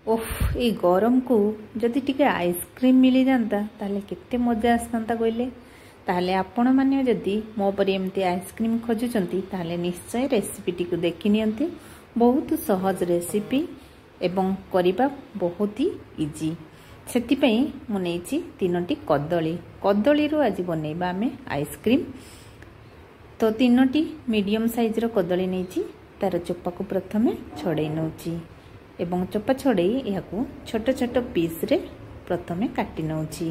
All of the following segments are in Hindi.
ओफ ये गरम को जदि टिके आइसक्रीम मिली जाता ताले केते मजा आसता कहले। ताले आपण माने जदि मो परी एमती आइसक्रीम खोजुचंती ताले निश्चय रेसिपी टी को देखि नियंती। बहुत सहज रेसिपी एवं करिबा बहुत ही इजी। सेति पई मु नेछि 3टी कदली कदली रो आज बनेबा आमे आइसक्रीम। तो 3टी मीडियम साइज रो कदली नेछि। तार चोपा को प्रथमे छड़े नउछि एवं चोपा छड़े या छोट छोट पीस रे प्रथमे काटी नउछि।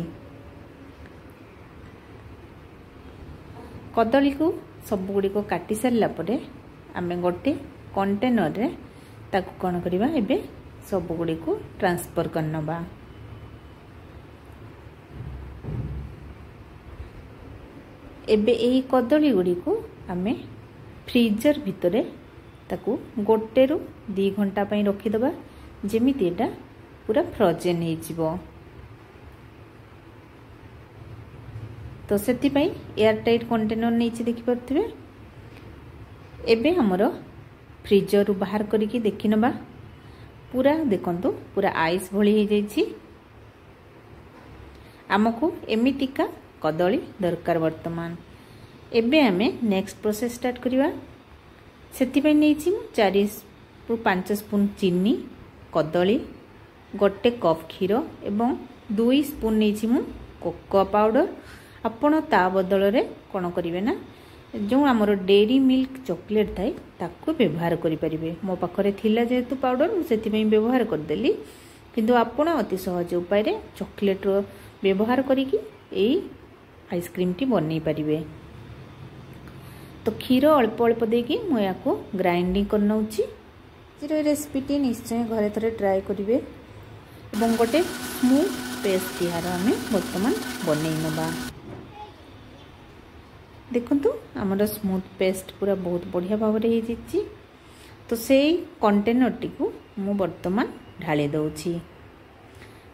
कदली को सब गुडी को काटी सारला परे आमे गोटे कंटेनर रे ताकू कोन करबा एबे सब गुडी को ट्रांसफर करनबा। एबे एही कदली गुडी को आमे फ्रीजर भितरे ताकू 1 ରୁ 2 घंटा पई रखी दबा जेमिति एटा पूरा फ्रोजन हे जिवो। तो सेति पई एयर टाइट कंटेनर नेछि देखि परथिबे। एबे हमरो फ्रीजर रु बाहर करिकि देखिनबा पूरा देखंतु पूरा आइस भली हे जाइछि। हमकु एमितिका कदली दरकार वर्तमान। एबे हमें नेक्स्ट प्रोसेस स्टार्ट करिवा। सेति पई नेछि 4 ରୁ 5 स्पून चीनी कदली 1 कप क्षीर एवं 2 स्पून नेछि मु कोको पाउडर। आपण ता बदल रे कोन करिवे ना जो हमर डेयरी मिल्क चॉकलेट थाई ताकू व्यवहार करि परिबे। मो पाखरे थिला जेतु पाउडर मु सेति पई व्यवहार कर देली। किंतु आपण अति सहज उपाय रे चॉकलेट रो व्यवहार करिकि एई आइसक्रीम टी बनै परिबे। तो क्षीर अल्प अल्प देकी मु याको ग्राइंडिंग कर नउछि। जीरो रेसिपी टी निश्चय घरे थरे ट्राई करिवे एवं गोटे स्मूथ पेस्ट यार हमें वर्तमान बनै नबा। देखंतु हमर स्मूथ पेस्ट पूरा बहुत बढ़िया भाव रे हे जिछि। तो सेई कंटेनर टी को मु वर्तमान ढाली दउछि।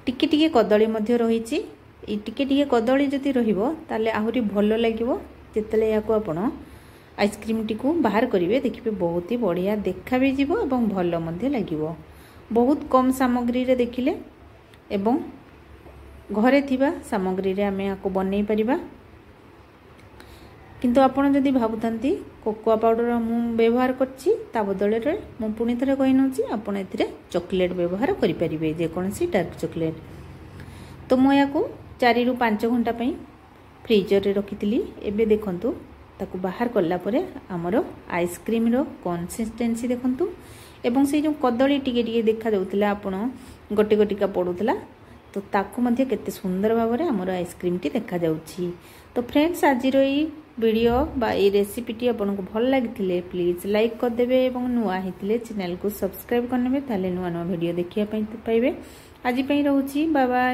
टिके टिके कदली मध्ये रहिछि। ए टिके टिके कदली जति रहिबो ताले आहुरी भलो लागिवो। जेतले याको आपण आइसक्रीम टी को बाहर करिवे देखिबे बहुत ही बढ़िया देखा भी जीवो एवं भलो मध्ये लागिवो। बहुत कम सामग्री रे देखिले एवं घरे थिबा सामग्री रे हमें याको बनै परिबा। किंतु आपण जदि भाबुथांती कोकोआ पाउडर मु व्यवहार करछि ता बदल रे मु पुनी थरे कहि नउछि आपण एथिरे चॉकलेट व्यवहार करि परिबे जे कोनसी डार्क चॉकलेट। तो मु याको 4 ରୁ 5 घंटा पई फ्रीजर रे रखितिली। एबे देखंतु ताकू बाहर करला परे हमरो आइसक्रीम रो कंसिस्टेंसी देखंतु एवं से जो कदली टिके टिके देखा जाउतला आपण गोटे गोटिका पडुतला तो ताकू मध्ये केते सुंदर भाव रे हमरो आइसक्रीम टी देखा जाउछि। तो फ्रेंड्स आज रो ई वीडियो बा ई रेसिपी टी आपन को भल लागिथिले प्लीज लाइक कर देबे एवं नुआ हिथिले चैनल को सब्सक्राइब करनेबे ताले नुआ नुआ वीडियो देखिया पई पाइबे। आज पई रहउछि बाय बाय।